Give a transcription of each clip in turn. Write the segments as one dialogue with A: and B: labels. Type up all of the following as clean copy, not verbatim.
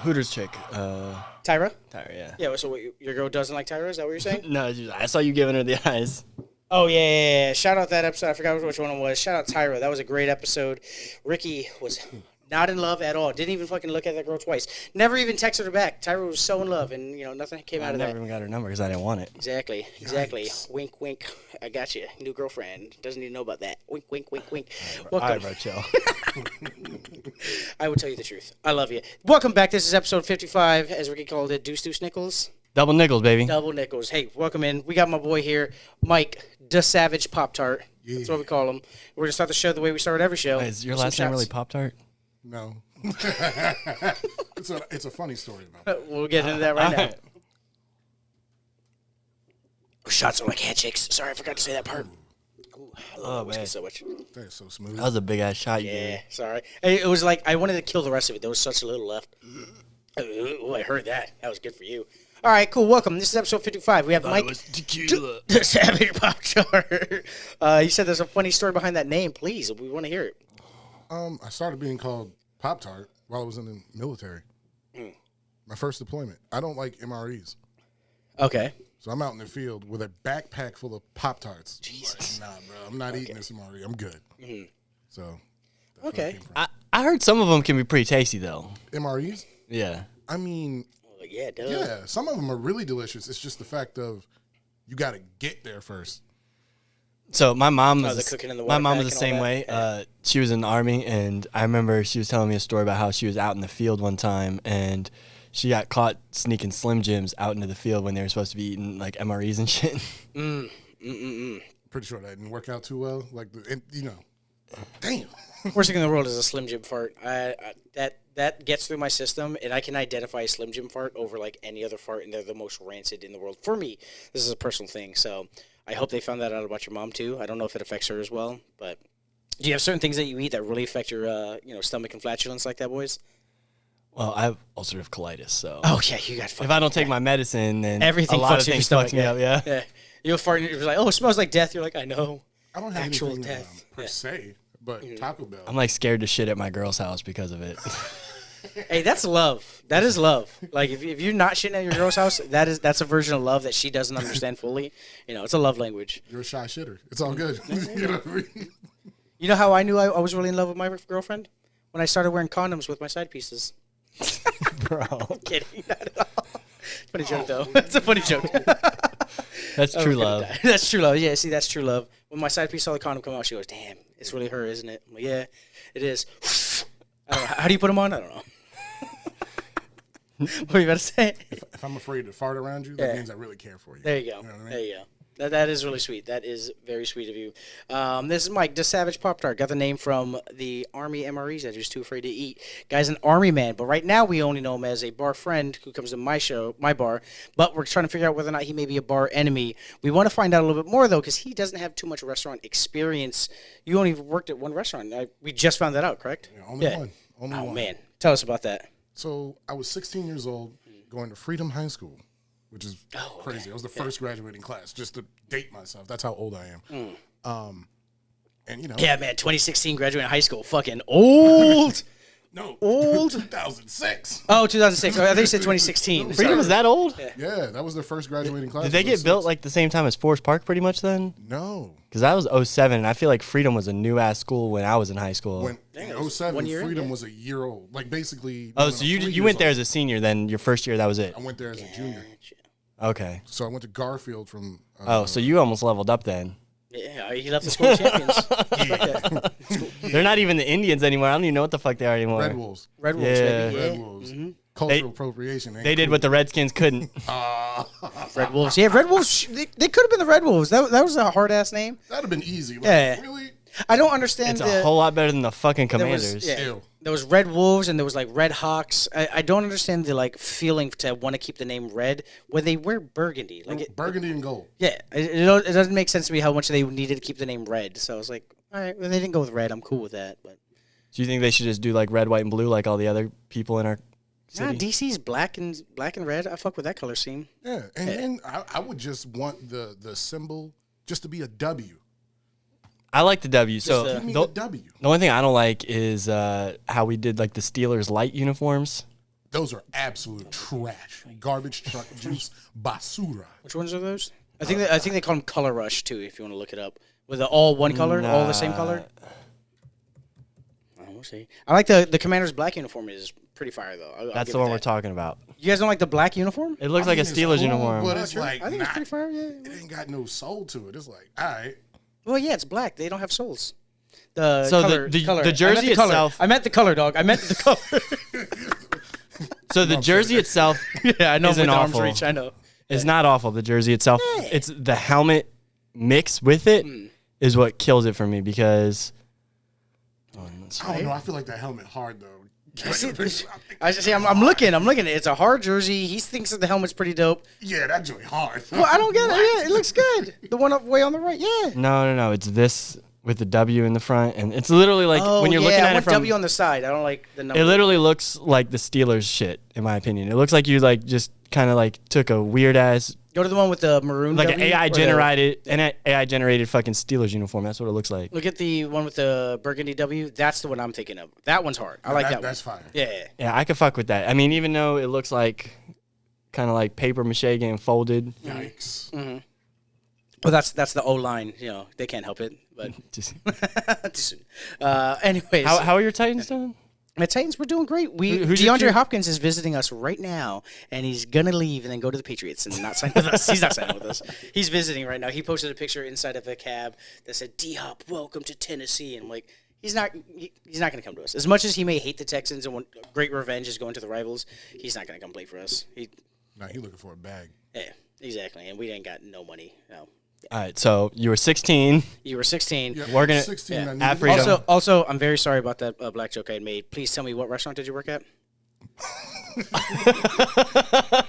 A: Hooters chick.
B: Tyra?
A: Tyra, yeah.
B: Yeah, so what, your girl doesn't like Tyra? Is that what you're saying?
A: No, I saw you giving her the eyes.
B: Oh, yeah. Shout out that episode. I forgot which one it was. Shout out Tyra. That was a great episode. Ricky was not in love at all. Didn't even fucking look at that girl twice. Never even texted her back. Tyra was so in love, and, nothing came out of that.
A: I never even got her number because I didn't want it.
B: Exactly. Wink, wink. I got you. New girlfriend. Doesn't even know about that. Wink, wink, wink, wink. Welcome.
A: All right, bro, chill.
B: I will tell you the truth. I love you. Welcome back. This is episode 55, as Ricky called it, Deuce Nichols.
A: Double nickels, baby.
B: Double nickels. Hey, welcome in. We got my boy here, Mike, the Savage Poptart. Yeah. That's what we call him. We're going to start the show the way we start every show.
A: Is your last name really Poptart?
C: No. It's a funny story about it.
B: We'll get into that right now. Shots are like handshakes. Sorry, I forgot to say that part. Ooh, I love whiskey so much.
C: That is so smooth.
A: That was a big-ass shot you
B: Yeah,
A: gave.
B: sorry. It was like I wanted to kill the rest of it. There was such a little left. Oh, I heard that. That was good for you. All right, cool. Welcome. This is episode 55. We have Mike,
A: tequila.
B: the Savage Poptart. You said there's a funny story behind that name. Please, we want to hear it.
C: I started being called Pop-Tart while I was in the military. My first deployment. I don't like MREs.
B: Okay.
C: So I'm out in the field with a backpack full of Pop-Tarts. Jesus. Like, nah, bro. I'm not eating this MRE. I'm good. Mm-hmm. So.
B: Okay.
A: I heard some of them can be pretty tasty, though.
C: MREs?
A: Yeah.
C: I mean.
B: Yeah, duh.
C: Yeah, some of them are really delicious. It's just the fact of you got to get there first.
A: So my mom was
B: the
A: same way. Yeah. She was in the Army, and I remember she was telling me a story about how she was out in the field one time, and she got caught sneaking Slim Jims out into the field when they were supposed to be eating like MREs and shit.
C: Pretty sure that didn't work out too well. Like, damn.
B: Worst thing in the world is a Slim Jim fart. That gets through my system, and I can identify a Slim Jim fart over like any other fart, and they're the most rancid in the world. For me, this is a personal thing, so I hope they found that out about your mom too. I don't know if it affects her as well, but do you have certain things that you eat that really affect your stomach and flatulence like that, boys?
A: Well, I have ulcerative colitis, so.
B: Oh yeah, you got.
A: If I don't take my medicine, then
B: everything
A: a lot
B: fucks
A: of things
B: stomach,
A: fucks me up. Yeah.
B: You'll fart, and you're like, oh, it smells like death. You're like, I know.
C: I don't have
B: actual
C: anything
B: death
C: per se, but Taco Bell.
A: I'm like scared to shit at my girl's house because of it.
B: Hey, that's love. That is love. Like if you're not shitting at your girl's house, that's a version of love that she doesn't understand fully. It's a love language.
C: You're a shy shitter. It's all good. You know what I mean?
B: You know how I knew I was really in love with my girlfriend? When I started wearing condoms with my side pieces.
A: Bro.
B: I'm kidding. Not at all. Funny joke though. That's a funny joke.
A: That's true love.
B: That's true love. Yeah, see, that's true love. When my side piece saw the condom come out, she goes, "Damn, it's really her, isn't it?" I'm like, yeah, it is. I don't know. How do you put them on? I don't know. What are you about to say?
C: If I'm afraid to fart around you, that means I really care for you.
B: There you go. You know what I mean? There you go. That is really sweet. That is very sweet of you. This is Mike, the Savage Poptart. Got the name from the Army MREs that he was too afraid to eat. Guy's an Army man, but right now we only know him as a bar friend who comes to my bar. But we're trying to figure out whether or not he may be a bar enemy. We want to find out a little bit more, though, because he doesn't have too much restaurant experience. You only worked at one restaurant. We just found that out, correct?
C: Yeah, only one. Only one.
B: Oh, man. Tell us about that.
C: So I was 16 years old going to Freedom High School, which is crazy. I was the first graduating class, just to date myself. That's how old I am. And
B: yeah, man, 2016 graduating high school, fucking old.
C: No,
B: old.
C: 2006.
B: Oh, 2006. I think you said 2016.
A: Freedom was that old?
C: Yeah, that was their first graduating class.
A: Did they get built like the same time as Forest Park pretty much then?
C: No.
A: Because I was 07, and I feel like Freedom was a new-ass school when I was in high school.
C: In 07, Freedom was a year old. Like, basically...
A: Oh, so you went there as a senior, then your first year, that was it?
C: I went there as a junior.
A: Okay.
C: So I went to Garfield from...
A: so you almost leveled up then.
B: Yeah, he left the school of champions.
A: They're not even the Indians anymore. I don't even know what the fuck they are anymore.
C: Red Wolves.
B: Red Wolves,
A: yeah.
B: baby.
C: Red Wolves. Mm-hmm. Cultural appropriation.
A: They did what the Redskins couldn't.
B: Red Wolves. Yeah, Red Wolves. They could have been the Red Wolves. That was a hard-ass name.
C: That would have been easy. Like,
B: yeah.
C: Really?
B: I don't understand.
A: It's a whole lot better than the fucking Commanders.
B: There was Red Wolves and there was like Red Hawks. I don't understand the like feeling to want to keep the name red when they wear burgundy. Like
C: burgundy and gold.
B: Yeah, it doesn't make sense to me how much they needed to keep the name red. So I was like, all right, well, they didn't go with red. I'm cool with that. But
A: do you think they should just do like red, white, and blue like all the other people in our city?
B: Nah, DC's black and red. I fuck with that color scheme.
C: Yeah, and I would just want the symbol just to be a W.
A: I like the W. So
C: the W.
A: The only thing I don't like is how we did like the Steelers light uniforms.
C: Those are absolute trash. Garbage truck juice basura.
B: Which ones are those? I think they call them Color Rush too. If you want to look it up, with all one color, all the same color. We'll see. I like the Commander's black uniform. Is pretty fire though.
A: That's the one we're talking about.
B: You guys don't like the black uniform?
A: It looks like a Steelers uniform.
C: But it's like,
B: I think it's pretty fire. Yeah.
C: It ain't got no soul to it. It's like, all right.
B: Well, yeah, it's black. They don't have souls. The
A: jersey itself.
B: I meant the color, dog. I meant the color.
A: So the jersey itself,
B: yeah, I know.
A: Isn't
B: with
A: awful.
B: arms reach, I know.
A: It's not awful. The jersey itself, it's the helmet mix with it is what kills it for me because.
C: I don't know. I feel like that helmet hard though.
B: I'm looking. It's a hard jersey. He thinks that the helmet's pretty dope.
C: Yeah, that joint hard.
B: Well, I don't get it. Yeah, it looks good. The one up way on the right. Yeah.
A: No. It's this with the W in the front, and it's literally like when you're looking at it from
B: W on the side. I don't like the number.
A: It literally looks like the Steelers shit, in my opinion. It looks like you like just kind of like took a weird ass.
B: Go to the one with the maroon.
A: Like
B: W,
A: an AI generated fucking Steelers uniform. That's what it looks like.
B: Look at the one with the burgundy W. That's the one I'm thinking of. That one's hard. I like that one.
C: That's fire.
B: Yeah.
A: Yeah, I could fuck with that. I mean, even though it looks like kind of like paper mache getting folded.
C: Yikes.
B: Mm-hmm. Well, that's the O line. You know, they can't help it. But
A: Just-
B: too soon. Anyways,
A: how are your Titans doing?
B: the Titans were doing great.
A: Who's your
B: DeAndre
A: Q?
B: Hopkins is visiting us right now, and he's gonna leave and then go to the Patriots and not sign with us. He's not signing with us. He's visiting right now. He posted a picture inside of a cab that said "D-Hop, welcome to Tennessee," and I'm like, he's not gonna come to us. As much as he may hate the Texans and want great revenge is going to the rivals, he's not gonna come play for us.
C: He looking for a bag.
B: Yeah, exactly. And we ain't got no money. No.
A: All right, so you were 16.
B: You were 16.
C: Yeah,
A: We're gonna-
C: 16.
B: yeah.
C: I need
A: At
C: to-
A: Freedom.
B: Also, I'm very sorry about that black joke I had made. Please tell me, what restaurant did you work at?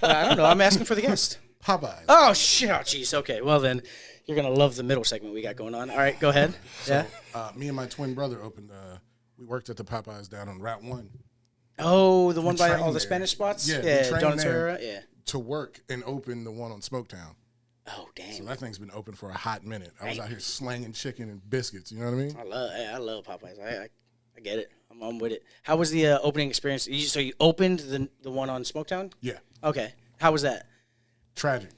B: I don't know. I'm asking for the guest.
C: Popeyes.
B: Oh, shit. Oh, jeez. Okay. Well, then you're going to love the middle segment we got going on. All right. Go ahead. Yeah.
C: Me and my twin brother opened. We worked at the Popeyes down on Route 1
B: Oh, the one by
C: trained
B: all the
C: there.
B: Spanish spots?
C: Yeah, we
B: Yeah.
C: trained
B: Donuts
C: there.
B: Herrera? Yeah.
C: to work and open the one on Smoketown.
B: Oh, dang.
C: So that thing's been open for a hot minute. I was out here slanging chicken and biscuits. You know what I mean?
B: I love Popeyes. I get it. I'm with it. How was the opening experience? So you opened the one on Smoketown?
C: Yeah.
B: Okay. How was that?
C: Tragic.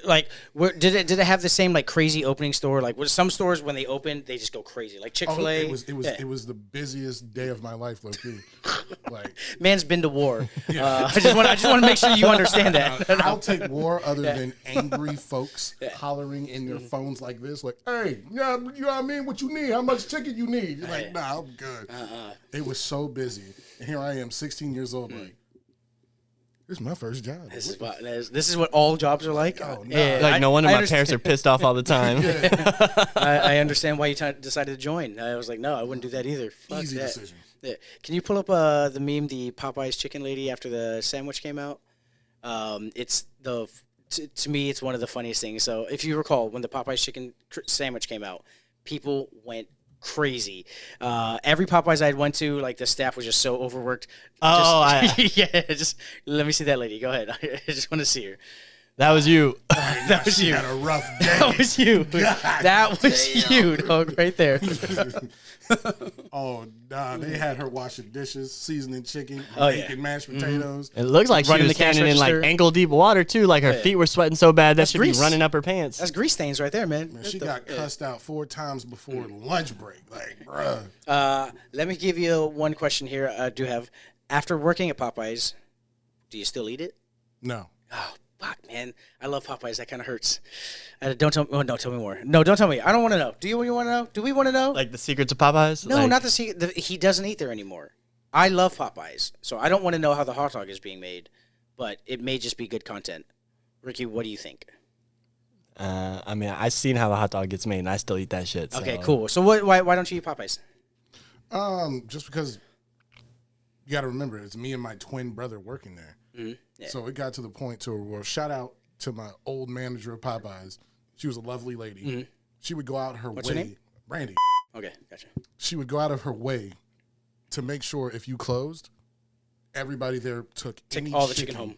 B: Like, did it have the same like crazy opening store? Like, with some stores when they open, they just go crazy. Like Chick-fil-A.
C: It was the busiest day of my life, low key. Like,
B: man's been to war. I just want to make sure you understand that.
C: I'll take war other than angry folks hollering in their phones like this, like, "Hey, yeah, you know what I mean? What you need? How much chicken you need?" You're like, "Nah, I'm good." It was so busy, and here I am, 16 years old, like. This is my first job.
B: This is what all jobs are like.
C: Oh, no.
B: Yeah,
A: Like, no wonder
B: I
A: my
B: understand.
A: parents are pissed off all the time.
B: I understand why you decided to join. I was like, no, I wouldn't do that either. Fuck
C: Easy
B: that.
C: decision.
B: Yeah. Can you pull up the meme, the Popeyes chicken lady after the sandwich came out? It's to me, it's one of the funniest things. So if you recall, when the Popeyes chicken sandwich came out, people went crazy. Every Popeyes I went to, like, the staff was just so overworked. Just let me see that lady. Go ahead. I just want to see her.
A: That was you.
B: That was
C: She
B: you.
C: had a rough day.
B: That was you. That was you, dog, right there.
C: Oh, nah, they had her washing dishes, seasoning chicken,
B: Oh, yeah.
C: making mashed potatoes.
A: It looks like she
B: Running
A: was
B: the cash
A: standing in like
B: register.
A: ankle deep water too. Like her feet were sweating so bad that should
B: grease.
A: be running up her pants.
B: That's grease stains right there, man.
C: Man, she got cussed out 4 times before lunch break. Like, bruh.
B: Let me give you one question here. I do have. After working at Popeyes, do you still eat it?
C: No.
B: Oh, fuck, man. I love Popeyes. That kind of hurts. Don't tell me. Oh, no, tell me more. No, don't tell me. I don't want to know. Do you want to know? Do we want to know?
A: Like the secrets of Popeyes?
B: No,
A: Like,
B: not the secret. He doesn't eat there anymore. I love Popeyes, so I don't want to know how the hot dog is being made, but it may just be good content. Ricky, what do you think?
A: I mean, I've seen how the hot dog gets made, and I still eat that shit.
B: Okay,
A: so.
B: cool. So why don't you eat Popeyes?
C: Just because you got to remember, it's me and my twin brother working there.
B: Mm-hmm. Yeah.
C: So it got to the point to where, shout out to my old manager of Popeyes. She was a lovely lady.
B: Mm-hmm.
C: She would go out her
B: What's
C: way.
B: her name?
C: Randy.
B: Okay, gotcha.
C: She would go out of her way to make sure if you closed, everybody there took any
B: all the chicken home.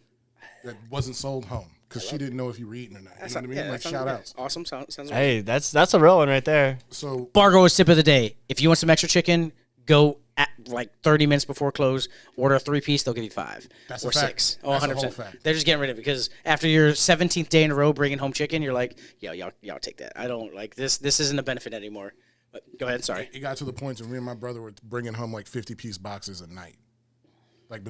C: that wasn't sold home because she didn't know if you were eating or not. You know what I mean? Like,
B: that sounds
C: shout
B: good.
C: outs.
B: Awesome. Sounds
A: Hey, that's a real one right there.
C: So
B: Bargoyles tip of the day. If you want some extra chicken, go at like 30 minutes before close, order a 3-piece, they'll give you 5
C: That's
B: or
C: a fact.
B: 6. Oh,
C: That's a
B: 100%.
C: whole fact.
B: They're just getting rid of it because after your 17th day in a row bringing home chicken, you're like, yo, y'all take that. I don't like this. This isn't a benefit anymore. But go ahead. Sorry.
C: It got to the point where me and my brother were bringing home like 50-piece boxes a night, like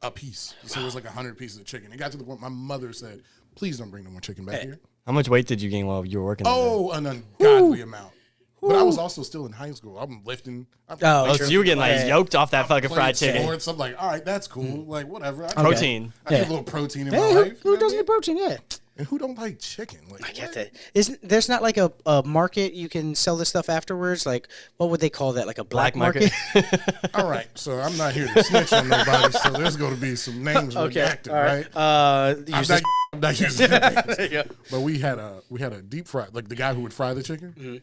C: a piece. So it was like 100 pieces of chicken. It got to the point my mother said, "Please don't bring no more chicken back here."
A: How much weight did you gain while you were working?
C: Oh, an ungodly amount. But I was also still in high school. I'm lifting.
A: So you were getting like yoked off that fucking fried chicken.
C: Sports. I'm like, all right, that's cool. Like, whatever.
A: Protein.
C: I get a little protein in my
B: Hey,
C: life.
B: who doesn't need protein? Yeah.
C: And who don't like chicken? Like,
B: I get that. There's not like a market you can sell this stuff afterwards? Like, what would they call that? Like a black market?
C: All right, so I'm not here to snitch on nobody, so there's going to be some names redacted, right? I'm not using names. But we had a deep fry, like the guy who would fry the chicken. Mm-hmm.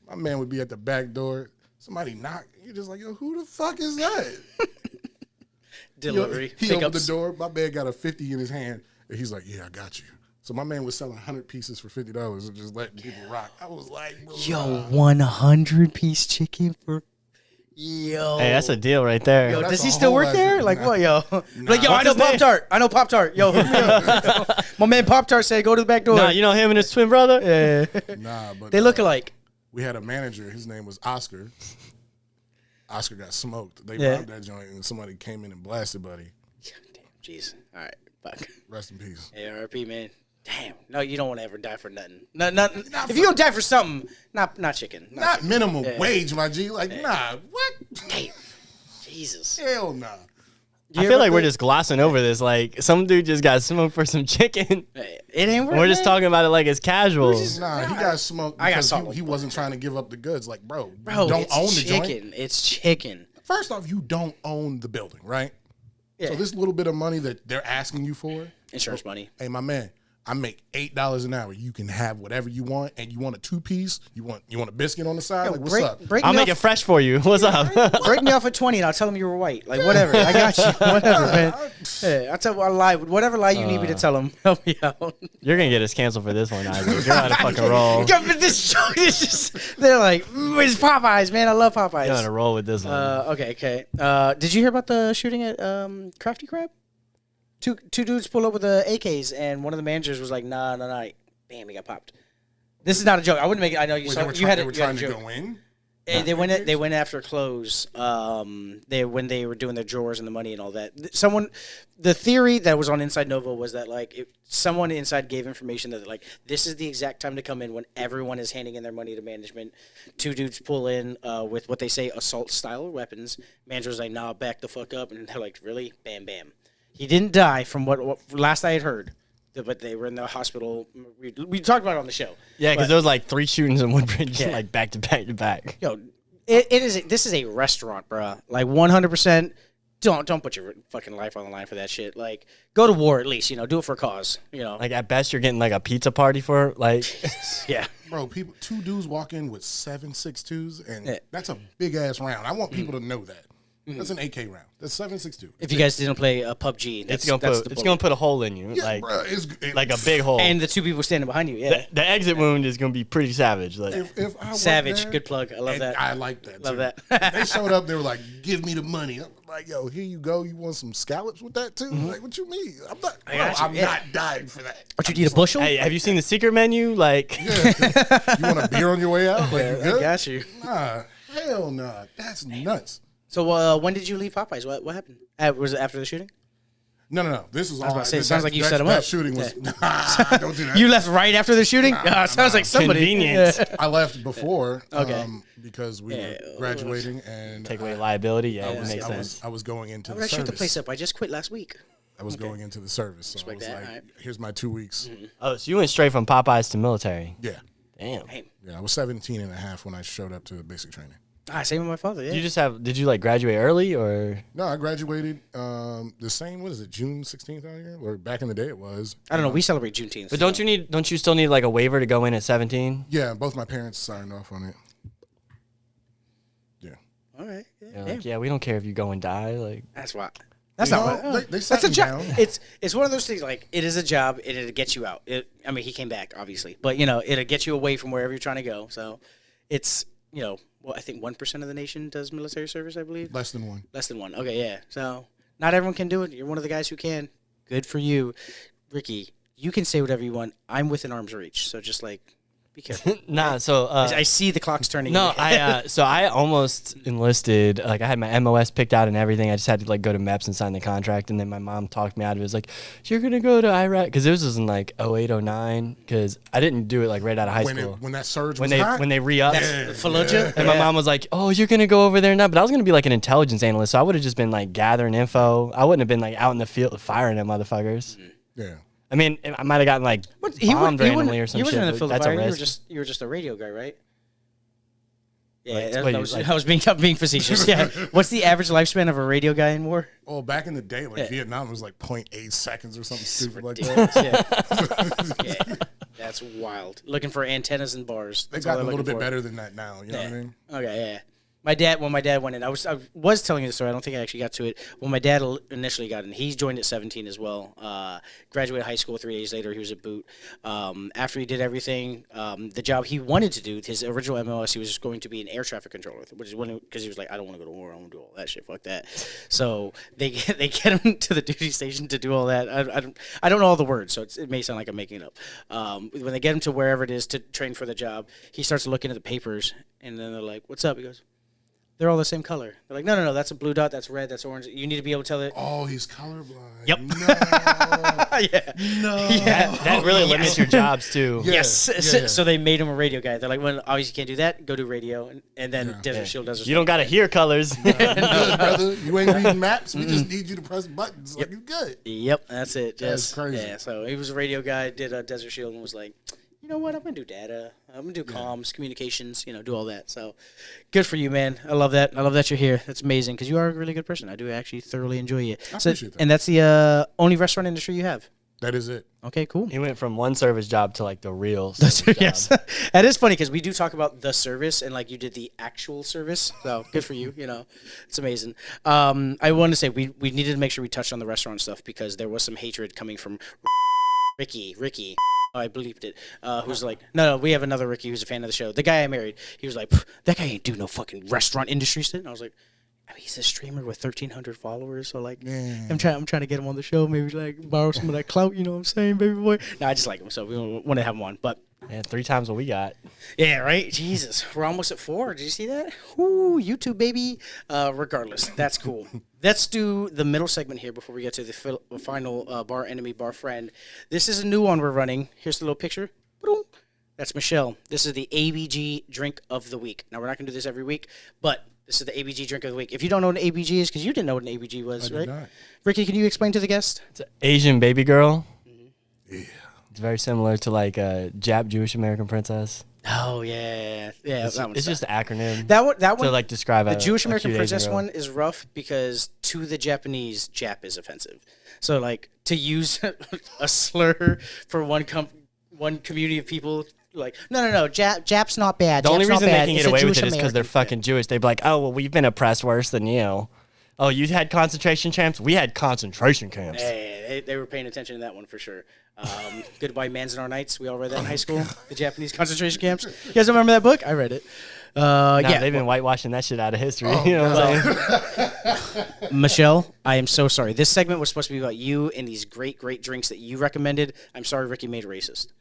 C: My man would be at the back door. Somebody knock. You're just like, yo, who the fuck is that?
B: Delivery.
C: He opened the door. My man got a 50 in his hand, and he's like, yeah, I got you. So my man was selling 100 pieces for $50 and just letting people rock. I was like,
B: yo, 100-piece chicken for... Yo.
A: Hey, that's a deal right there.
B: Yo, does he still work there? Like, what, yo? Like, yo, I know Pop-Tart. I know Pop-Tart. Yo, hook me up. My man Pop-Tart said, go to the back door.
A: Nah, you know him and his twin brother?
B: Yeah.
C: Nah, but...
B: They look alike.
C: We had a manager. His name was Oscar. Oscar got smoked. They robbed that joint, and somebody came in and blasted Buddy.
B: Damn, jeez. All right, fuck.
C: Rest in peace.
B: ARP, man. Damn. No, you don't want to ever die for nothing. Nothing. If you're going to die for something, not chicken.
C: Not
B: chicken.
C: minimum wage, my G. Like, nah. What?
B: Damn. Jesus.
C: Hell nah.
A: I feel like we're just glossing over this. Like, some dude just got smoked for some chicken.
B: It ain't worth it.
A: We're just talking about it like it's casual.
C: Nah, he got smoked because he wasn't trying to give up the goods. Like, bro, you don't own the joint.
B: It's chicken.
C: First off, you don't own the building, right? Yeah. So this little bit of money that they're asking you for.
B: Insurance money.
C: Hey, my man. I make $8 an hour. You can have whatever you want, and you want a 2-piece. You want a biscuit on the side. Like, what's up?
A: I'll make it fresh for you. What's up?
B: Break me off at 20, and I'll tell them you were white. Like whatever, I got you. Whatever, man. Hey, I'll tell you a lie. Whatever lie you need me to tell them, help me out.
A: You're gonna get us canceled for this one, Isaac. You're on a fucking roll.
B: This joke is just. They're like, it's Popeyes, man. I love Popeyes.
A: You're on a roll with this one.
B: Okay. Did you hear about the shooting at Crafty Crab? Two dudes pull up with the AKs, and one of the managers was like, "Nah." Bam, he got popped. This is not a joke. I wouldn't make it. I know you saw. You had
C: They were trying to go in.
B: They went after close. When they were doing their drawers and the money and all that. The theory that was on Inside Nova was that like someone inside gave information that like this is the exact time to come in when everyone is handing in their money to management. Two dudes pull in with what they say assault style weapons. Manager's like, "Nah, back the fuck up," and they're like, "Really?" Bam, bam. He didn't die from what last I had heard, but they were in the hospital. We talked about it on the show.
A: Yeah, because there was like 3 shootings in Woodbridge, like back to back to back.
B: Yo, this is a restaurant, bro. Like 100%. Don't put your fucking life on the line for that shit. Like, go to war at least. Do it for a cause.
A: Like at best you're getting like a pizza party for like.
B: Yeah,
C: bro. Two dudes walk in with 7.62s, and that's a big ass round. I want people to know that. That's an AK round. That's 7.62.
B: If you guys didn't play PUBG,
A: it's gonna put a hole in you,
C: yeah,
A: like
C: bro,
A: like a big hole.
B: And the 2 people standing behind you, yeah.
A: The exit wound is gonna be pretty savage. Like
C: if I
B: Savage,
C: there,
B: good plug. I love that.
C: I like that.
B: Love
C: too.
B: that.
C: They showed up. They were like, "Give me the money." I'm like, "Yo, here you go. You want some scallops with that too?" Like, what you mean? I'm not dying for that.
B: But you need a bushel?
A: Hey, have you seen the secret menu? Like,
C: you want a beer on your way out? Like, you good?
B: I got you.
C: Nah, hell nah. That's nuts.
B: So when did you leave Popeyes? What happened? Was it after the shooting?
C: No. This was all.
B: It sounds like you set him
C: that
B: up.
C: Shooting was. Nah, don't do that.
B: You left right after the shooting? Sounds like somebody.
A: Convenient.
C: I left before.
B: Okay.
C: Because we were graduating and
A: take away liability. Yeah, it makes sense.
C: I was going into
B: Why
C: the
B: would I
C: service.
B: shoot the place up? I just quit last week.
C: I was going into the service. So I was like,
B: right.
C: here's my 2 weeks.
A: Oh, so you went straight from Popeyes to military?
C: Yeah.
A: Damn.
B: Hey.
C: Yeah, I was 17 and a half when I showed up to basic training.
B: Same with my father, yeah.
A: Did you like graduate early or?
C: No, I graduated the same, what is it, June 16th out here? Or back in the day it was.
B: I don't know, we celebrate Juneteenth.
A: But don't you still need like a waiver to go in at 17?
C: Yeah, both my parents signed off on it. Yeah.
B: All right.
A: Yeah, we don't care if you go and die. Like
B: That's why. That's not what.
C: They
B: That's a job.
C: down.
B: It's one of those things. Like it is a job, and it'll get you out. He came back obviously, but it'll get you away from wherever you're trying to go. So, it's I think 1% of the nation does military service, I believe.
C: Less than one.
B: Less than one. Okay, yeah. So not everyone can do it. You're one of the guys who can. Good for you. Ricky, you can say whatever you want. I'm within arm's reach. So just like, be careful.
A: Nah, so
B: I see the clock's turning.
A: no, I almost enlisted. Like I had my MOS picked out and everything. I just had to like go to MEPS and sign the contract, and then my mom talked me out of it. It was like, you're gonna go to Iraq because this was in like 08, 09. Because I didn't do it like right out of high school.
C: When that surge
A: when
C: was
A: they
C: hot?
A: when they re-upped.
B: Fallujah.
A: And my mom was like, "Oh, you're gonna go over there now," but I was gonna be like an intelligence analyst, so I would have just been like gathering info. I wouldn't have been like out in the field firing at motherfuckers.
C: Yeah.
A: I mean, I might have gotten like bombed randomly or some
B: you
A: shit.
B: wasn't in the
A: but
B: field of
A: that's a
B: fire.
A: risk.
B: You were just a radio guy, right? Yeah,
A: Like,
B: I was being facetious. Yeah. What's the average lifespan of a radio guy in war?
C: Oh, back in the day, like Vietnam was like 0.8 seconds or something stupid like that.
B: Ridiculous, yeah. That's wild. Looking for antennas and bars.
C: They've gotten a little bit better than that now. You know what I mean?
B: Okay, yeah. When my dad went in, I was telling you the story. I don't think I actually got to it. When my dad initially got in, he joined at 17 as well. Graduated high school 3 days later. He was at boot. After he did everything, the job he wanted to do, his original MLS, he was just going to be an air traffic controller, which is because he was like, I don't want to go to war. I want to do all that shit. Fuck that. So they get him to the duty station to do all that. I don't know all the words, so it may sound like I'm making it up. When they get him to wherever it is to train for the job, he starts looking at the papers, and then they're like, "What's up?" He goes, "They're all the same color." They're like, no, that's a blue dot, that's red, that's orange. You need to be able to tell it.
C: Oh, he's colorblind.
B: Yep.
C: No.
B: Yeah.
C: No.
B: Yeah.
A: That really limits your jobs too.
C: Yeah.
B: Yes.
C: Yeah.
B: So they made him a radio guy. They're like, well, obviously you can't do that. Go do radio. And then Desert Shield does.
A: You don't gotta hear colors.
C: Good, brother. You ain't reading maps. We just need you to press buttons. Like, you good.
B: Yep, that's it.
C: That's crazy.
B: Yeah, so he was a radio guy, did a Desert Shield, and was like, you know what, I'm going to do data. I'm going to do comms, communications, do all that. So good for you, man. I love that. I love that you're here. That's amazing because you are a really good person. I do actually thoroughly enjoy you.
C: I appreciate that.
B: And that's the only restaurant industry you have.
C: That is it.
B: Okay, cool.
A: He went from one service job to like the real service job.
B: Yes. That is funny because we do talk about the service and like you did the actual service. So good for you. It's amazing. I want to say we needed to make sure we touched on the restaurant stuff because there was some hatred coming from Ricky. Oh, I bleeped it. Who's like, no, we have another Ricky who's a fan of the show. The guy I married, he was like, that guy ain't do no fucking restaurant industry shit. And I was like, I mean, he's a streamer with 1,300 followers, so like, I'm trying to get him on the show. Maybe like borrow some of that clout. You know what I'm saying, baby boy? No, I just like him, so we want to have him on. But
A: yeah, 3 times what we got.
B: yeah, right. Jesus, we're almost at 4. Did you see that? Ooh, YouTube baby. Regardless, that's cool. Let's do the middle segment here before we get to the final bar enemy, bar friend. This is a new one we're running. Here's the little picture. That's Michelle. This is the ABG drink of the week. Now we're not gonna do this every week, but this is the ABG drink of the week. If you don't know what an ABG is, because you didn't know what an ABG was, right?
C: Not.
B: Ricky, can you explain to the guest?
A: It's an Asian baby girl.
C: Yeah.
A: It's very similar to like a Jap Jewish American princess.
B: Oh yeah.
A: It's just an acronym.
B: That one
A: to like describe
B: the
A: a
B: Jewish
A: a
B: American
A: cute Asian
B: princess
A: girl.
B: one is rough because to the Japanese, Jap is offensive. So like to use a slur for one community of people, like no, Jap's not bad.
A: The only
B: Jap's
A: reason
B: not
A: they
B: bad.
A: can
B: It's
A: get
B: a
A: away with
B: Jewish
A: it is because they're
B: American.
A: fucking Jewish. They'd be like, oh, well, we've been oppressed worse than you. Oh, you had concentration camps? We had concentration camps.
B: Hey, they were paying attention to that one for sure. Goodbye, Manzanar Nights. We all read that in high school. The Japanese concentration camps. You guys remember that book? I read it. Yeah,
A: they've been whitewashing that shit out of history. You know what I'm saying?
B: Michelle, I am so sorry. This segment was supposed to be about you and these great drinks that you recommended. I'm sorry Ricky made it racist.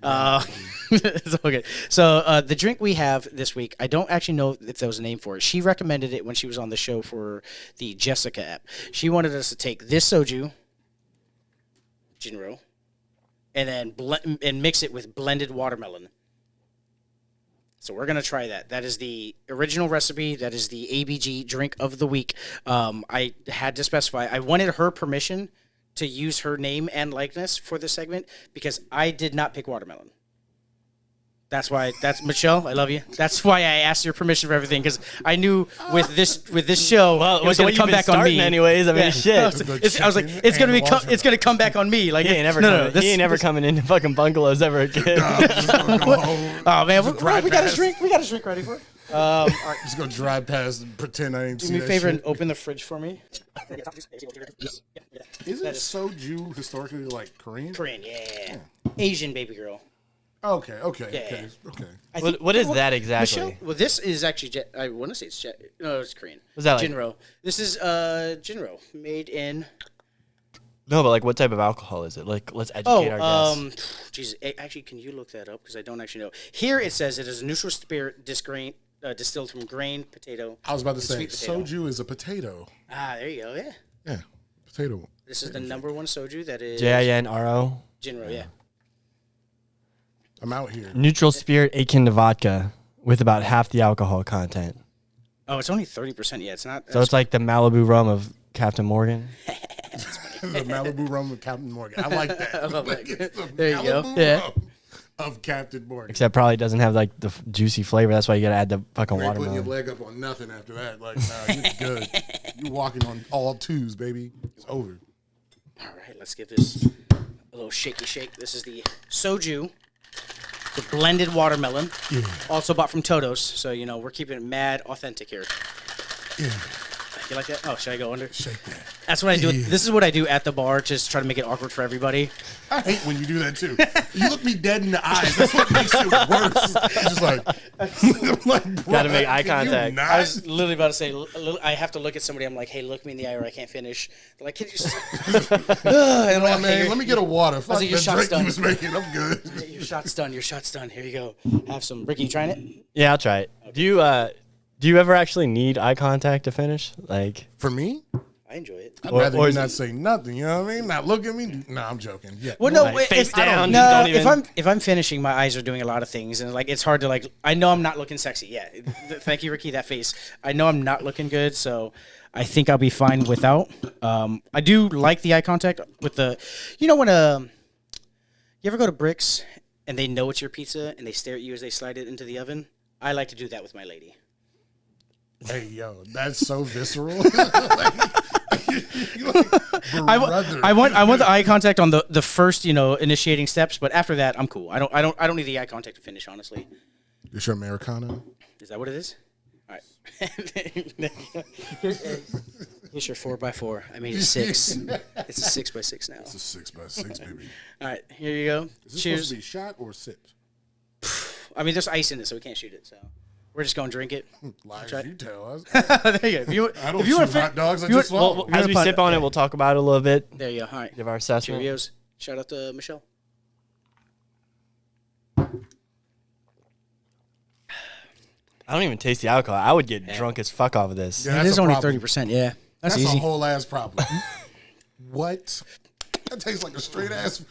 B: It's all good. So the drink we have this week, I don't actually know if there was a name for it. She recommended it when she was on the show for the Jessica app. She wanted us to take this soju, Jinro, and then mix it with blended watermelon. So we're going to try that. That is the original recipe. That is the ABG drink of the week. I had to specify. I wanted her permission to use her name and likeness for this segment because I did not pick watermelon. That's Michelle. I love you. That's why I asked your permission for everything because I knew with this show it was going to come back on me.
A: Anyways, I mean, shit.
B: I was like, it's going to come back on me. Like,
A: He ain't never coming into fucking bungalows ever again.
B: Oh man, we got a drink. We got a drink ready for it. All right.
C: Just go drive past and pretend I ain't
B: Do
C: see
B: me a
C: that
B: favor
C: shit.
B: and open the fridge for me.
C: Isn't soju historically like Korean?
B: Korean, yeah. Asian baby girl.
C: Okay.
B: Yeah.
C: Okay.
A: What is that exactly?
B: Michelle? Well, this is actually. I want to say it's. No, it's Korean.
A: Was that like?
B: Jinro. This is Jinro, made in.
A: No, but like, what type of alcohol is it? Like, let's educate our guests.
B: Jesus. Actually, can you look that up? Because I don't actually know. Here it says it is a neutral spirit distilled from grain, potato.
C: I was about to say,
B: sweet potato.
C: soju is a potato.
B: Ah, there you go. Yeah.
C: Yeah, potato.
B: This is the number one soju that is.
A: JINRO.
B: Jinro, yeah.
C: I'm out here.
A: Neutral spirit akin to vodka with about half the alcohol content.
B: Oh, it's only 30%. Yeah, it's not.
A: So it's like the Malibu rum of Captain Morgan.
C: The Malibu rum of Captain Morgan. I like that.
B: I love that.
C: It's the
B: There you go.
C: Malibu
B: Yeah.
C: rum of Captain Morgan.
A: Except probably doesn't have like the juicy flavor. That's why you gotta add the fucking
C: You ain't putting your
A: watermelon.
C: leg up on nothing after that. Like, nah, you're good. You're walking on all twos, baby. It's over.
B: All right, let's give this a little shaky shake. This is the soju, the blended watermelon, also bought from Toto's. So, you know, we're keeping it mad authentic here.
C: Yeah,
B: You like that? Oh, should I go under?
C: shake that.
B: That's what I do. This is what I do at the bar, just try to make it awkward for everybody.
C: I hate when you do that too. You look me dead in the eyes. That's what makes it worse. You're just like, I'm like,
A: Gotta make eye
C: can you
A: contact.
C: not?
B: I was literally about to say, I have to look at somebody. I'm like, hey, look me in the eye or I can't finish. They're like, can you just... and I'm like,
C: Oh, man, let me get a water. Fuck
B: like, your
C: that
B: shot's
C: drink
B: done.
C: you was making. I'm good.
B: your shot's done. Your shot's done. Here you go. Have some. Ricky, you trying it?
A: Yeah, I'll try it. Do you ever actually need eye contact to finish? Like,
C: For me,
B: I enjoy it.
C: I'd
A: Or-
C: rather
A: or
C: you
A: is
C: not
A: it-
C: say nothing. You know what I mean? Not look at me. No, I'm joking. Yeah.
B: Well, no,
A: Like, face down,
B: No,
A: just don't even-
B: if I'm finishing, my eyes are doing a lot of things, and like it's hard to like. I know I'm not looking sexy. Yeah, thank you, Ricky. That face. I know I'm not looking good, so I think I'll be fine without. I do like the eye contact with the. You know when you ever go to Bricks and they know it's your pizza and they stare at you as they slide it into the oven? I like to do that with my lady.
C: Hey, yo, that's so visceral.
B: I want the eye contact on the first initiating steps, but after that I'm cool. I don't need the eye contact to finish. Honestly,
C: It's your Americano.
B: is that what it is? All right. Here's your 4x4. I made it 6. It's a 6x6 now.
C: It's a 6x6, baby.
B: All right, here you go.
C: Is this
B: Cheers.
C: supposed to be shot or sipped?
B: I mean, there's ice in it, so we can't shoot it. So we're just gonna drink it.
C: Lies
B: Try-
C: you tell us.
B: There you go. If you,
C: I don't
B: if you
C: shoot
B: want to
C: hot dogs. I
B: if you
C: just
B: want-
C: swallow.
A: as we
B: gonna
A: sip
B: put-
A: on it, we'll talk about it a little bit.
B: there you go. All right.
A: Give our assessment.
B: Cheerios. Shout out to Michelle.
A: I don't even taste the alcohol. I would get drunk as fuck off of this.
C: Yeah,
B: It
C: that's
B: is
C: a
B: only
C: problem.
B: 30%. Yeah, that's
C: That's
B: easy.
C: a whole ass problem. What? That tastes like a straight ass,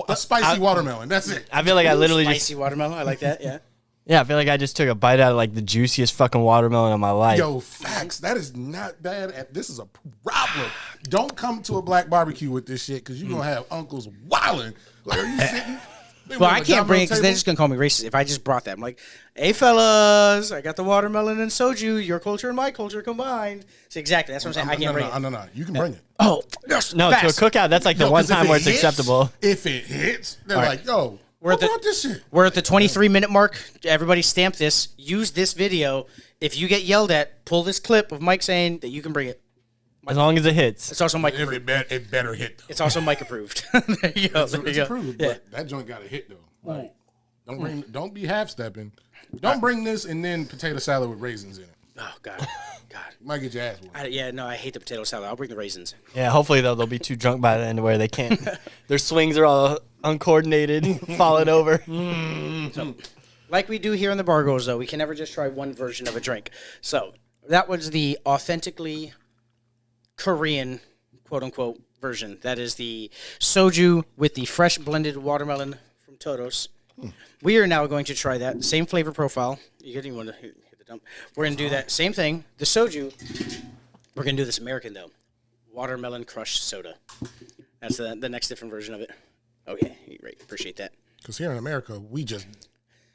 C: a spicy watermelon. That's it.
A: I feel like I literally just
B: Spicy watermelon. I like that. Yeah.
A: I feel like I just took a bite out of like the juiciest fucking watermelon of my life.
C: Yo, facts. That is not bad. This is a problem. Don't come to a black barbecue with this shit because you're going to have uncles wilding. Like, are you sitting? They
B: Well,
C: want
B: I
C: a
B: can't bring it
C: domino
B: because they're
C: table?
B: just gonna call me racist if I just brought that. I'm like, hey fellas, I got the watermelon and soju. Your culture and my culture combined. So exactly, that's what I'm saying. I can't bring it.
C: No. You can bring it.
B: Oh, yes,
A: No,
B: fast.
A: to a cookout, that's like the
C: No,
A: one
C: 'cause if
A: time
C: it
A: where it's
C: hits-
A: acceptable.
C: If it hits, they're
B: right.
C: like, yo,
B: We're
C: who
B: at the-
C: brought this shit?
B: We're at the 23-minute mark. Everybody stamp this. Use this video. If you get yelled at, pull this clip of Mike saying that you can bring it.
A: As long as it hits.
B: It's also Mike
C: If
B: approved.
C: it better hit, though.
B: It's also Mike approved. There you go. There you
C: It's
B: go.
C: approved,
B: Yeah.
C: but that joint got to hit, though. Like, don't be half stepping. Don't bring this and then potato salad with raisins in it.
B: Oh God.
C: You might get your ass whooped.
B: I hate the potato salad. I'll bring the raisins.
A: Yeah, hopefully though they'll be too drunk by the end where they can't. Their swings are all uncoordinated, falling over.
B: Like we do here in the Bargoyles, though, we can never just try one version of a drink. So that was the authentically Korean, quote-unquote, version. That is the soju with the fresh blended watermelon from Toto's. We are now going to try that. Same flavor profile. You didn't want to hit the dump. We're going to do that same thing. The soju, we're going to do this American, though. Watermelon crushed soda. That's the next different version of it. Okay, great. Appreciate that.
C: Because here in America, we just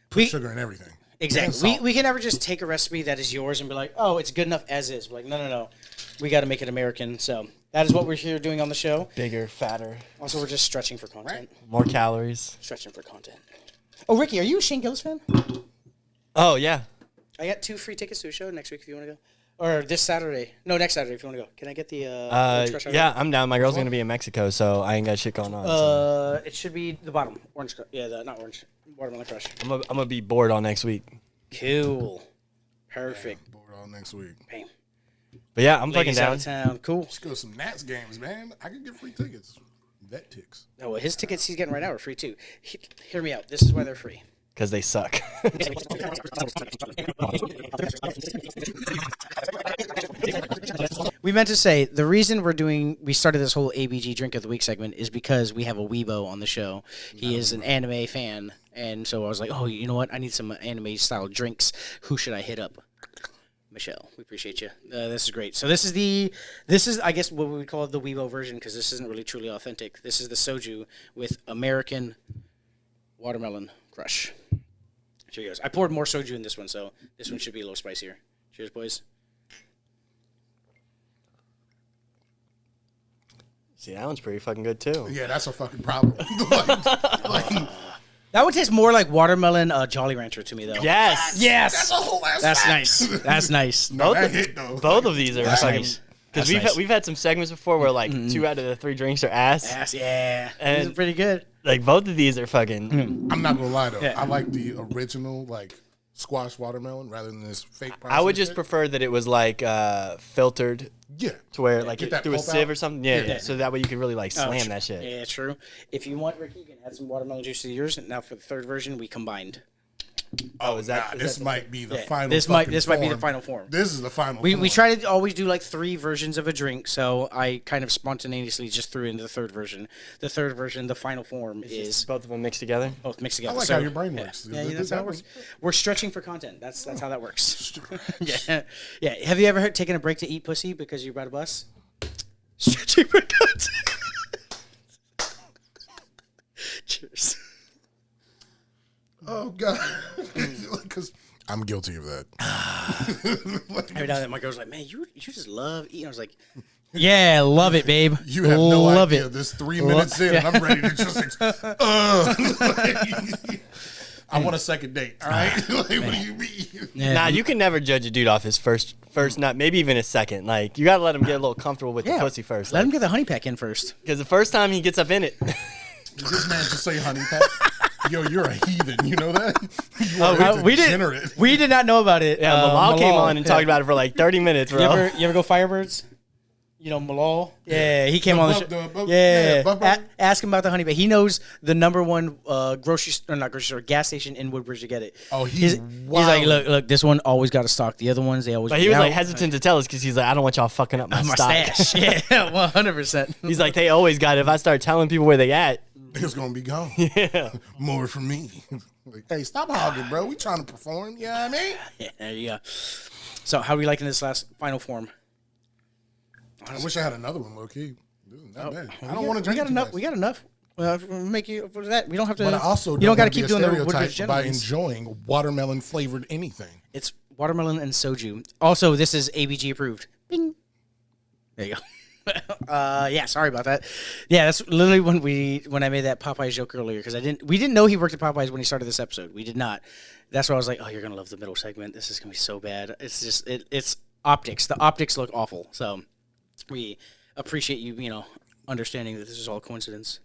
C: put
B: We-
C: sugar in everything.
B: Exactly.
C: And
B: We can never just take a recipe that is yours and be like, oh, it's good enough as is. We're like, no. We got to make it American. So that is what we're here doing on the show.
A: Bigger, fatter,
B: Also, we're just stretching for content.
A: more calories.
B: Stretching for content. Oh, Ricky, are you a Shane Gillis fan?
A: Oh yeah.
B: I got 2 free tickets to a show next week if you want to go. Or this Saturday. No, next Saturday if you want to go. Can I get the Orange Crush?
A: Yeah, I'm down. My girl's gonna be in Mexico, so I ain't got shit going on. So.
B: It should be the bottom. Orange Crush. Yeah, not Orange. Watermelon Crush.
A: I'm gonna be bored all next week.
B: Cool. Perfect.
C: Yeah, bored all next week.
B: Bam.
A: But yeah, I'm
B: Ladies
A: fucking
B: out
A: down.
B: of town. Cool.
C: Let's go to some Nats games, man. I can get free tickets. Vet ticks.
B: Oh, well, his tickets he's getting right now are free too. Hear me out. This is why they're free.
A: Because they suck.
B: We meant to say the reason we started this whole ABG Drink of the Week segment is because we have a Weebo on the show. He is an anime fan, and so I was like, oh, you know what? I need some anime style drinks. Who should I hit up? Michelle, we appreciate you. This is great. So this is I guess what we would call the Weebo version because this isn't really truly authentic. This is the soju with American watermelon crush. Here goes. I poured more soju in this one, so this one should be a little spicier. Cheers, boys.
A: See, that one's pretty fucking good too.
C: Yeah, that's a fucking problem.
B: That would taste more like watermelon Jolly Rancher to me, though.
A: Yes.
B: Yes.
C: That's a whole ass
B: That's
C: fact.
B: nice. That's nice.
C: No, that hit, though.
A: Both of these are
B: That's
A: fucking.
B: nice.
A: Because
B: That's nice.
A: we've had some segments before where like 2 out of the 3 drinks are ass.
B: Yes, yeah.
A: And-
B: These are pretty good.
A: Like both of these are fucking.
C: I'm not gonna lie though.
B: Yeah.
C: I like the original like squash watermelon rather than this fake.
A: I would just
C: shit.
A: prefer that it was like filtered
C: Yeah.
A: to where like
C: Get
A: it,
C: that
A: through a
C: pulp
A: sieve
C: out.
A: or something. Yeah,
C: Yeah.
A: so that way you could really like slam
B: Tr-
A: that shit.
B: Yeah, true. If you want, Ricky, you can add some watermelon juice to yours. Now for the third version, we combined.
C: Oh,
A: is that- is
C: this
A: that
C: might be the
B: Yeah,
C: final.
B: this might
C: fucking
B: be the
C: form.
B: final form.
C: This is the final.
B: We
C: form.
B: try to always do like 3 versions of a drink, so I kind of spontaneously just threw into the third version. The third version, the final form, is
A: Both of them mixed together.
B: both mixed
C: I
B: together.
C: like
B: so,
C: how your brain works.
B: Yeah, that's how it works. We're stretching for content. That's how that works.
C: Stretch.
B: Yeah, yeah. Have you ever taken a break to eat pussy because you ride a bus? Stretching for content. Cheers.
C: Oh god. Because I'm guilty of that.
B: Every now and then my girl's like, "Man, you just love eating." I was like, "Yeah, love it, babe.
C: You have no
B: love
C: idea.
B: it."
C: This 3 minutes in, and I'm ready to just. I want a second date. All right. Like, what do you mean?
B: Yeah.
A: Nah, you can never judge a dude off his first, not maybe even his second. Like you gotta let him get a little comfortable with the pussy first.
B: Let him get the honey pack in first.
A: Because the first time he gets up in it.
C: Did this man just say honey pack? Yo, you're a heathen. You know that? You are
B: we
C: degenerate.
B: We did not know about it.
A: Yeah, Malal came on and
B: yeah.
A: talked about it for like 30 minutes, bro.
B: You ever go Firebirds? You know Malal? Yeah, he came on the show.
C: yeah, Buff-
B: Ask him about the honey pack. He knows the number one not grocery store, gas station in Woodbridge to get it.
C: Oh, he's
B: like, look, this one always got to stock. The other ones, they always.
A: But he was like hesitant to tell us because he's like, I don't want y'all fucking up my
B: my
A: stock.
B: stash. Yeah, 100%.
A: He's like, they always got it. If I start telling people where they at,
C: it's gonna be gone.
A: yeah.
C: More for me. Like, hey, stop hogging, bro. We trying to perform. You know what I mean?
B: Yeah, there you go. So, how are we liking this last final form?
C: I wish I had another one, low key. This is not bad. I don't want to drink.
B: We got
C: too
B: enough.
C: much.
B: We got enough. Well, we'll make you for that. We don't have to.
C: But I also
B: you don't got to
C: wanna
B: keep
C: be
B: doing
C: a
B: the Woodbridge
C: stereotype by
B: Gentlemen's.
C: enjoying watermelon flavored anything.
B: It's watermelon and soju. Also, this is ABG approved. Bing. There you go. Yeah, sorry about that. Yeah, that's literally when I made that Popeyes joke earlier because we didn't know he worked at Popeyes when he started this episode. We did not. That's why I was like, oh, you're gonna love the middle segment. This is gonna be so bad. It's just it's optics. The optics look awful. So we appreciate you understanding that this is all coincidence.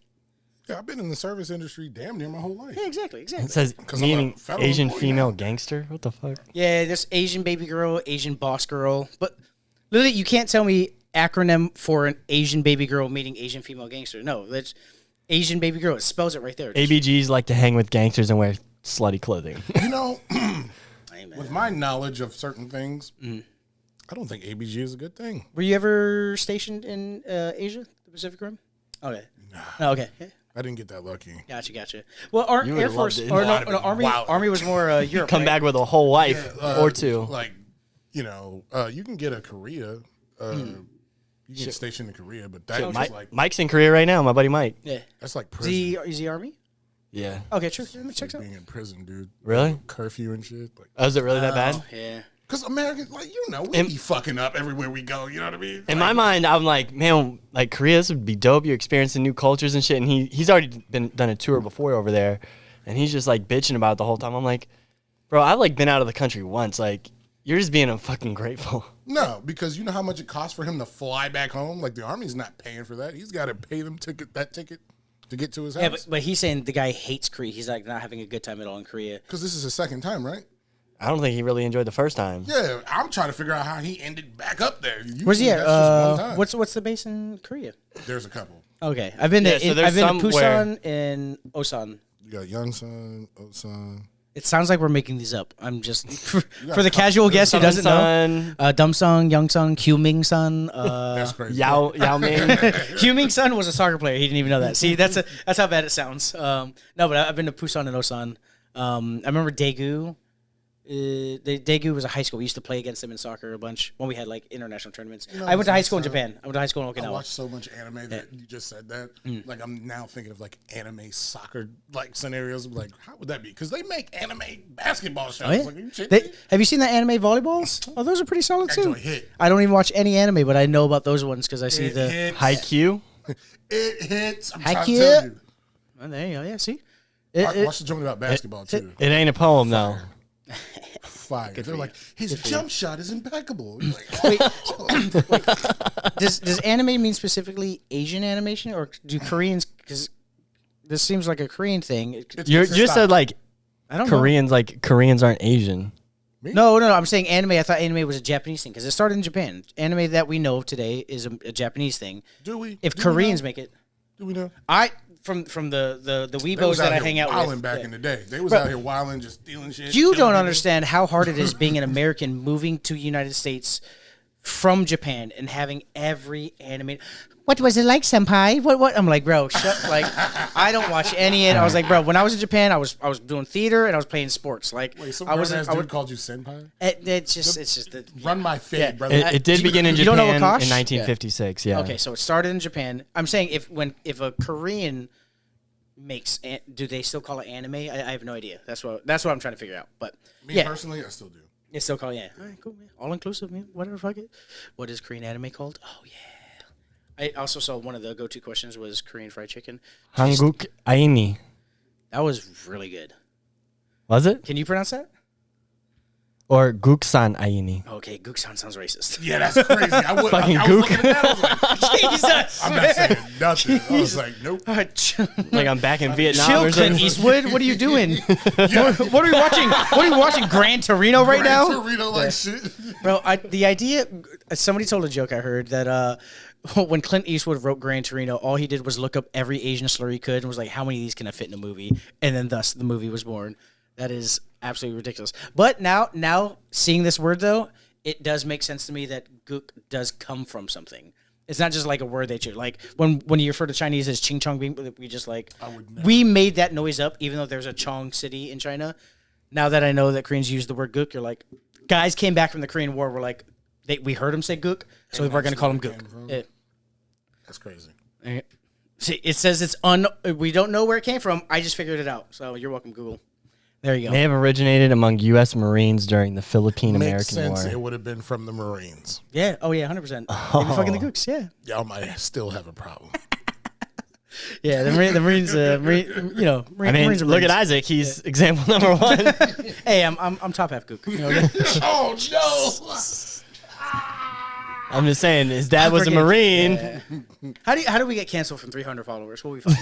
C: Yeah, I've been in the service industry damn near my whole life.
B: Yeah, exactly.
A: It says
C: I'm a
A: meaning
C: federal
A: Asian
C: employee
A: female
C: now.
A: gangster. What the fuck?
B: Yeah, there's Asian baby girl, Asian boss girl, but literally you can't tell me acronym for an Asian baby girl meeting Asian female gangster. No, that's Asian baby girl. It spells it right there. Just-
A: ABGs like to hang with gangsters and wear slutty clothing.
C: You know,
B: Amen.
C: with my knowledge of certain things, I don't think ABG is a good thing.
B: Were you ever stationed in Asia, the Pacific Rim? Okay. No, okay. Yeah.
C: I didn't get that lucky.
B: Gotcha. Well, our
A: You
B: Air
A: would've
B: Force
A: loved it.
B: or
C: Well, I'd
B: no,
C: have been
B: Army.
C: wild.
B: Army was more Europe.
A: Come
B: right?
A: back with a whole wife or two.
C: Like, you can get a Korea. You can get stationed in Korea, but that is like
A: Mike's in Korea right now. My buddy Mike.
B: Yeah.
C: that's like
B: Is
C: prison.
B: he Army?
A: Yeah.
B: Okay, sure. Let me check
C: Like
B: it out.
C: being in prison, dude.
A: Really?
C: Curfew and shit. Like,
A: Oh, is it really that bad?
B: Yeah.
C: because Americans, like, we be fucking up everywhere we go. You know what I mean?
A: In my mind, I'm like, man, like Korea, this would be dope. You're experiencing new cultures and shit. And he's already done a tour before over there, and he's just like bitching about it the whole time. I'm like, bro, I've like been out of the country once. Like, You're just being fucking grateful.
C: No, because you know how much it costs for him to fly back home? Like, the Army's not paying for that. He's got to pay them that ticket to get to his house.
B: Yeah, but he's saying the guy hates Korea. He's like not having a good time at all in Korea.
C: Because this is his second time, right?
A: I don't think he really enjoyed the first time.
C: Yeah, I'm trying to figure out how he ended back up there.
B: Where's he
C: Usually
B: at?
C: that's just one time.
B: What's the base in Korea?
C: There's a couple.
B: Okay, I've been to
A: there's
B: Busan and Osan.
C: You got Yongsan, Osan.
B: It sounds like we're making these up. I'm just for the casual guest who doesn't know. Dumsung, Youngsung, Hyuming-sun.
C: That's crazy.
A: Yao Ming.
B: Hyuming-sun was a soccer player. He didn't even know that. See, that's how bad it sounds. No, but I've been to Busan and Osan. I remember Daegu. Daegu was a high school. We used to play against them in soccer a bunch when we had like international tournaments. I went to high school in Japan. I went to high school in Okinawa.
C: I watched so much anime that you just said that. Like, I'm now thinking of like anime soccer like scenarios. Like, how would that be? Because they make anime basketball shows.
B: Oh, yeah.
C: Like, are you kidding me?
B: Have you seen the anime volleyballs? Oh, those are pretty solid too.
C: Actually hit.
B: I don't even watch any anime, but I know about those ones because I see the
C: hits.
A: Haikyuu.
C: It hits. I'm trying to
B: Haikyuu.
C: tell you.
B: Oh, there you go. Yeah, see.
C: Watch the joke about basketball too.
A: It ain't a poem though.
C: Fire. They're like, his jump shot is impeccable. You're like,
B: Wait. Does anime mean specifically Asian animation, or do Koreans? Because this seems like a Korean thing.
A: You just said like
B: I don't
A: Koreans, like Koreans aren't Asian.
B: know. No. I'm saying anime. I thought anime was a Japanese thing because it started in Japan. Anime that we know today is a Japanese thing.
C: do we?
B: If
C: Do
B: Koreans
C: we know?
B: make it,
C: Do we know?
B: from the
C: They
B: weebos
C: was
B: that I
C: out
B: hang
C: here
B: out
C: wilding
B: with.
C: back in the day. They was out here wilding, just stealing shit.
B: You
C: killing
B: don't
C: people.
B: understand how hard it is being an American moving to United States from Japan and having every anime. What was it like, senpai? What? I'm like, bro, shut. Like, I don't watch any. I was like, bro, when I was in Japan, I was doing theater and I was playing sports. Like,
C: Wait, some
B: I was.
C: grown-ass
B: I
C: dude
B: would.
C: called you senpai?
B: It's just the.
C: Run my fade,
B: Yeah.
C: brother.
A: It did begin in
B: you don't know
A: Japan
B: Akash?
A: in 1956. Yeah.
B: Okay, so it started in Japan. I'm saying if a Korean makes, do they still call it anime? I have no idea. That's what I'm trying to figure out. But
C: Me
B: yeah.
C: personally, I still do.
B: It's still called, yeah. All right, cool, man. All inclusive, man. Whatever, fuck it. What is Korean anime called? Oh, yeah. I also saw one of the go-to questions was Korean fried chicken.
A: Hanguk Aini.
B: That was really good.
A: Was it?
B: Can you pronounce that?
A: Or Guksan Aini.
B: Okay, Guksan sounds racist.
C: Yeah, that's crazy. I was
A: Fucking
C: looking at that. I was like,
B: Jesus.
C: I'm not saying nothing. I was like, nope.
A: Like I'm back in Vietnam
B: Chill,
A: or
B: Clint
A: something.
B: Eastwood. What are you doing? What are we watching? What are we watching? Gran Torino right now?
C: Torino like shit.
B: Bro, the idea, somebody told a joke I heard that when Clint Eastwood wrote Gran Torino, all he did was look up every Asian slur he could and was like, how many of these can I fit in a movie? And then thus the movie was born. That is absolutely ridiculous. But now seeing this word, though, it does make sense to me that gook does come from something. It's not just like a word that you like when you refer to Chinese as ching chong bing, we just like we made that noise up, even though there's a Chong city in China. Now that I know that Koreans use the word gook, you're like, guys came back from the Korean War, were like, we heard them say gook, so we're going to call them gook.
C: That's crazy.
B: See, it says we don't know where it came from. I just figured it out. So you're welcome, Google. There you go.
A: May have originated among U.S. Marines during the Philippine-American
C: Makes sense.
A: War.
C: It would have been from the Marines.
B: Yeah. Oh yeah. 100%. Maybe fucking the gooks. Yeah.
C: Y'all might still have a problem.
B: Yeah. The Marines. Marines
A: I mean,
B: Marines are
A: look
B: Marines.
A: at Isaac. He's example number one.
B: Hey, I'm top half gook. You know,
C: Oh no!
A: I'm just saying, his dad was a Marine.
B: How do we get canceled from 300 followers? What we find?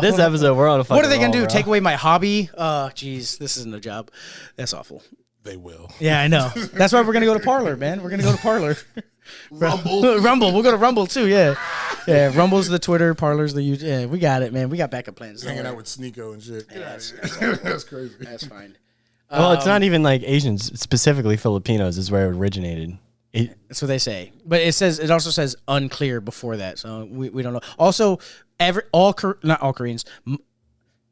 A: This episode, we're on a fucking
B: What are they gonna
A: roll,
B: do?
A: bro.
B: Take away my hobby? Oh, jeez, this isn't a job. That's awful.
C: They will.
B: Yeah, I know. That's why we're gonna go to Parlor, man. We're gonna go to Parlor.
C: Rumble.
B: Rumble. We'll go to Rumble too. Yeah, yeah. Rumble's the Twitter. Parlor's the YouTube. Yeah, we got it, man. We got backup plans. Don't
C: Hanging
B: worry.
C: out with Sneeko and shit.
B: Yeah,
C: That's crazy.
B: That's fine.
A: Well, it's not even like Asians, specifically Filipinos, is where it originated.
B: That's what they say. But it also says unclear before that, so we don't know. Also, not all Koreans.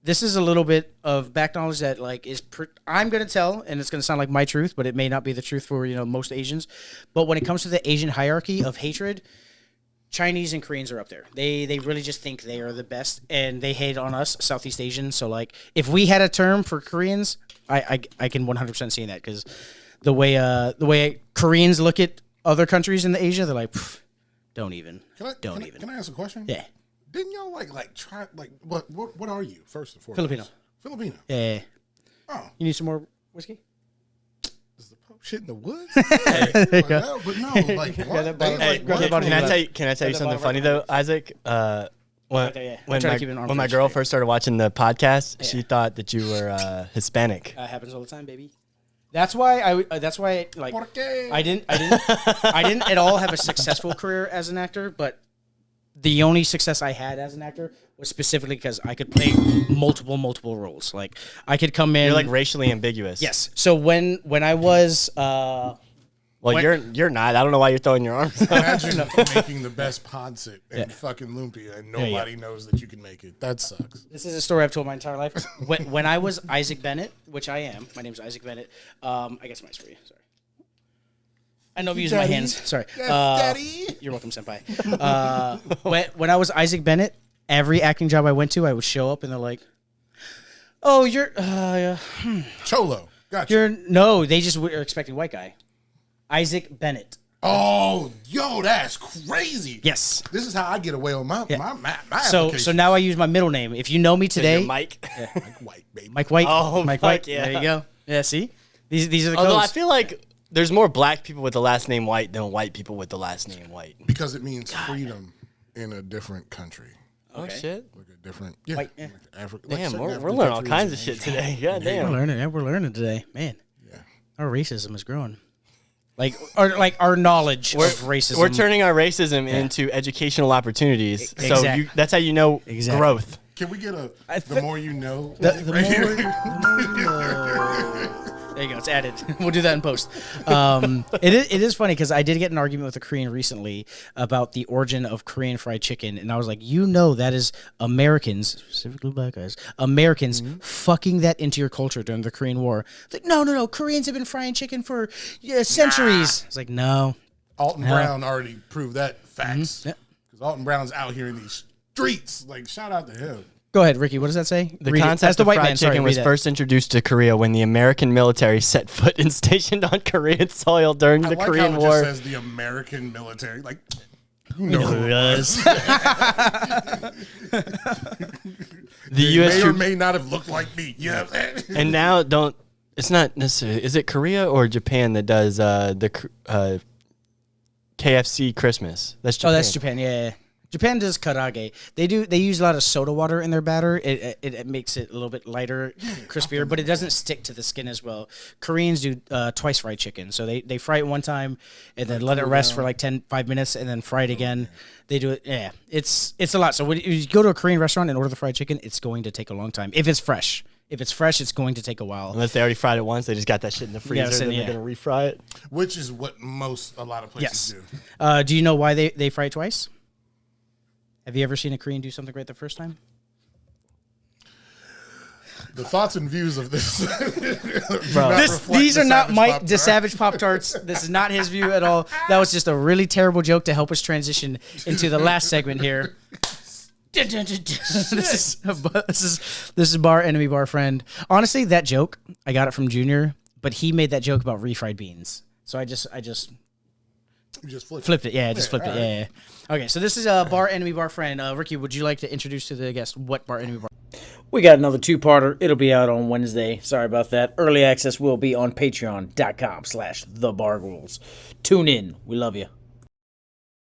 B: This is a little bit of back knowledge that like I'm gonna tell, and it's gonna sound like my truth, but it may not be the truth for most Asians. But when it comes to the Asian hierarchy of hatred, Chinese and Koreans are up there. They really just think they are the best, and they hate on us, Southeast Asians. So like, if we had a term for Koreans, I can 100% see that because the way Koreans look at other countries in the Asia, they're like, don't even.
C: Can I ask a question?
B: Yeah.
C: Didn't y'all like try what are you first and foremost?
B: Filipino.
C: Filipino.
B: Yeah.
C: Oh.
B: You need some more whiskey?
C: Is the Pope shit in the woods? But no, like what?
A: Can I tell you something funny though, Isaac? When my girl first started watching the podcast, she thought that you were Hispanic.
B: Happens all the time, baby. That's why I didn't at all have a successful career as an actor, but the only success I had as an actor was specifically because I could play multiple roles. Like I could come in.
A: You're like racially ambiguous.
B: Yes. So when I was
A: you're not. I don't know why you're throwing your arms.
C: Imagine making the best Ponset and fucking Lumpia, and nobody knows that you can make it. That sucks.
B: This is a story I've told my entire life. When I was Isaac Bennett, which I am, my name's Isaac Bennett. I guess mine's for you. Sorry. I know I'm using my hands. Sorry.
C: Yes, Daddy.
B: You're welcome, senpai. When I was Isaac Bennett, every acting job I went to, I would show up and they're like, "Oh, you're
C: Cholo. Gotcha.
B: No, they just were expecting white guy. Isaac Bennett."
C: Oh, yo, that's crazy.
B: Yes.
C: This is how I get away with my
B: So now I use my middle name. If you know me today,
A: Mike.
C: Mike White, baby.
B: Mike White.
A: Oh,
B: Mike White.
A: yeah.
B: There you go. Yeah, see? These are the codes.
A: Although I feel like there's more black people with the last name White than white people with the last name White.
C: Because it means freedom in a different country.
A: Oh, shit.
C: Like a different,
B: White,
C: like Africa.
A: Damn,
C: like
A: we're learning all kinds of shit today. God damn.
B: We're learning today. Man.
C: Yeah.
B: Our racism is growing. Our knowledge of racism.
A: We're turning our racism into educational opportunities. So that's how you know growth.
C: Can we get the more you know?
B: The more you know. There you go. It's added. We'll do that in post. It is funny because I did get an argument with a Korean recently about the origin of Korean fried chicken, and I was like, that is Americans, specifically black guys, fucking that into your culture during the Korean War. Like, no, Koreans have been frying chicken for centuries. It's like, no.
C: Alton Brown already proved that facts. Because Alton Brown's out here in these streets. Like, shout out to him.
B: Go ahead, Ricky. What does that say?
A: The concept of fried chicken was first introduced to Korea when the American military set foot and stationed on Korean soil during the Korean War.
C: It just says the American military. Like,
B: you know who does.
A: The U.S.
C: may or may not have looked like me. Yeah.
A: And now it's not necessarily. Is it Korea or Japan that does the KFC Christmas? That's Japan.
B: Oh, that's Japan. Yeah. Japan does karage. They use a lot of soda water in their batter. It makes it a little bit lighter, crispier, but it doesn't stick to the skin as well. Koreans do twice fried chicken. So they fry it one time and then let it rest for like 5 minutes and then fry it again. They do it. Yeah, it's a lot. So when you go to a Korean restaurant and order the fried chicken, it's going to take a long time. If it's fresh. If it's fresh, it's going to take a while.
A: Unless they already fried it once, they just got that shit in the freezer, and then they're going to refry it.
C: Which is what a lot of places do.
B: Do you know why they fry it twice? Have you ever seen a Korean do something great the first time?
C: The thoughts and views of this.
B: These are not the Savage Poptarts. This is not his view at all. That was just a really terrible joke to help us transition into the last segment here. This is Bar Enemy Bar Friend. Honestly, that joke, I got it from Junior, but he made that joke about refried beans. So I just
C: You just
B: flipped it. Yeah, I just flipped it. Yeah. Okay, so this is Bar Enemy Bar Friend. Ricky, would you like to introduce to the guest what Bar Enemy Bar? We got another two-parter. It'll be out on Wednesday. Sorry about that. Early access will be on patreon.com/thebargoyles. Tune in. We love you.